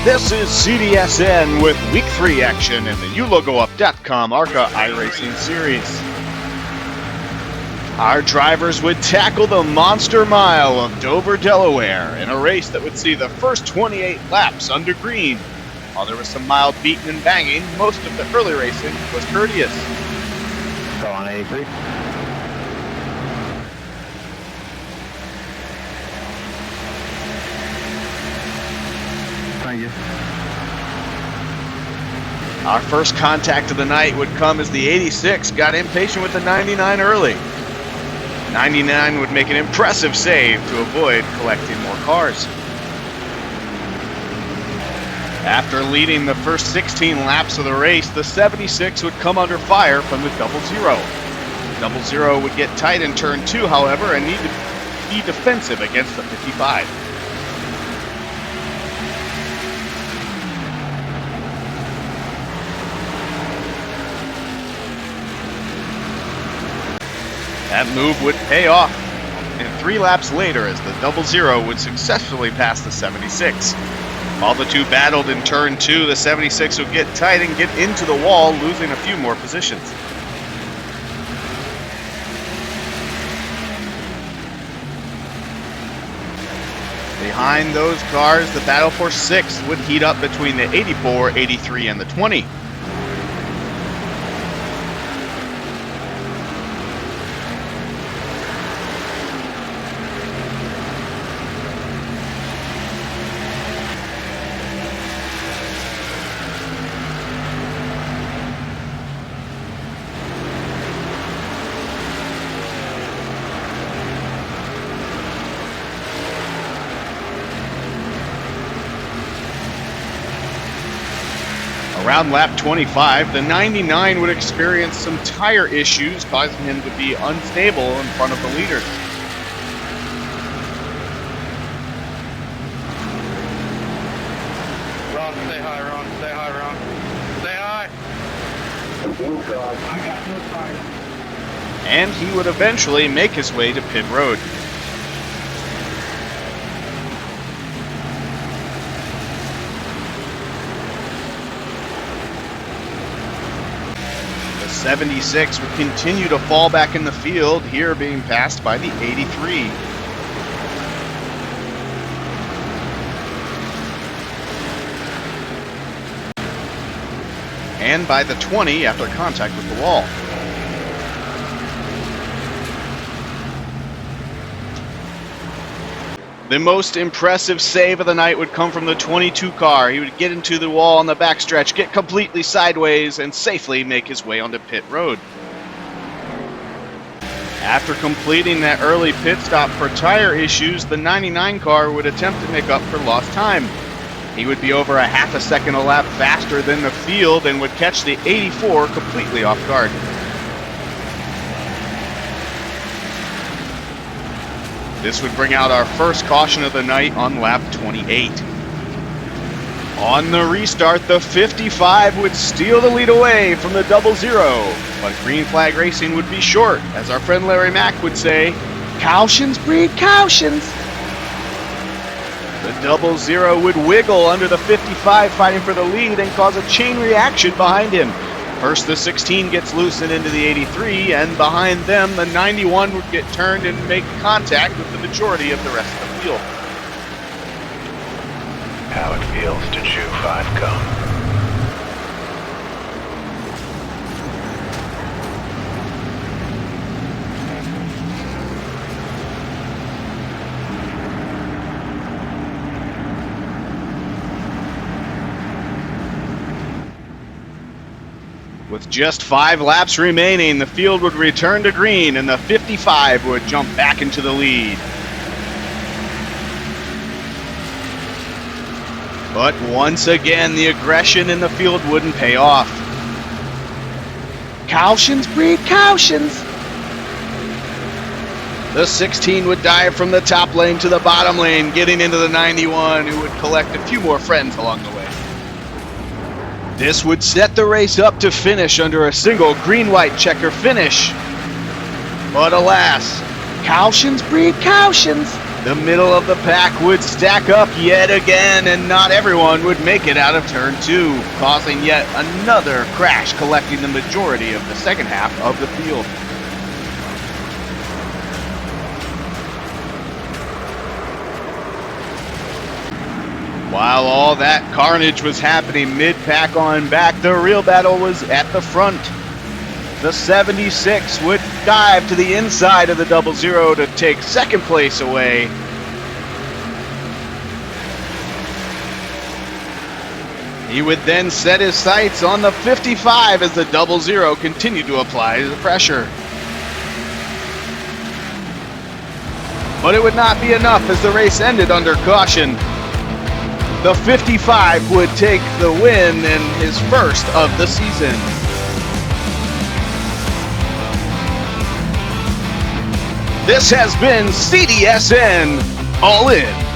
This is CDSN with Week 3 action in the UlogoUp ARCA iRacing series. Our drivers would tackle the Monster Mile of Dover, Delaware in a race that would see the first 28 laps under green. While there was some mild beating and banging, most of the early racing was courteous. Go on 83. Thank you. Our first contact of the night would come as the 86 got impatient with the 99 early. 99 would make an impressive save to avoid collecting more cars. After leading the first 16 laps of the race, the 76 would come under fire from the 00. The 00 would get tight in turn 2, however, and need to be defensive against the 55. That move would pay off, and 3 laps later as the 00 would successfully pass the 76. While the two battled in turn 2, the 76 would get tight and get into the wall, losing a few more positions. Behind those cars, the battle for 6th would heat up between the 84, 83, and the 20. Around lap 25, the 99 would experience some tire issues, causing him to be unstable in front of the leaders. Ron, stay high, Ron. Stay high, Ron. Stay high. I got no tire. And he would eventually make his way to pit road. The 76 would continue to fall back in the field, here being passed by the 83. And by the 20 after contact with the wall. The most impressive save of the night would come from the 22 car. He would get into the wall on the backstretch, get completely sideways, and safely make his way onto pit road. After completing that early pit stop for tire issues, the 99 car would attempt to make up for lost time. He would be over a half a second a lap faster than the field and would catch the 84 completely off guard. This would bring out our first caution of the night on lap 28. On the restart, the 55 would steal the lead away from the 00, but green flag racing would be short. As our friend Larry Mack would say, cautions breed cautions. The 00 would wiggle under the 55 fighting for the lead and cause a chain reaction behind him. First, the 16 gets loose and into the 83, and behind them, the 91 would get turned and make contact with the majority of the rest of the field. How it feels to chew 5 gum. With just 5 laps remaining, the field would return to green and the 55 would jump back into the lead. But once again, the aggression in the field wouldn't pay off. Cautions breed cautions. The 16 would dive from the top lane to the bottom lane, getting into the 91, who would collect a few more friends along the way. This would set the race up to finish under a single green-white checker finish. But alas, cautions breed cautions. The middle of the pack would stack up yet again, and not everyone would make it out of turn 2, causing yet another crash, collecting the majority of the second half of the field. While all that carnage was happening mid-pack on back, the real battle was at the front. The 76 would dive to the inside of the 00 to take second place away. He would then set his sights on the 55 as the 00 continued to apply the pressure. But it would not be enough as the race ended under caution. The 55 would take the win and his first of the season. This has been CDSN All In.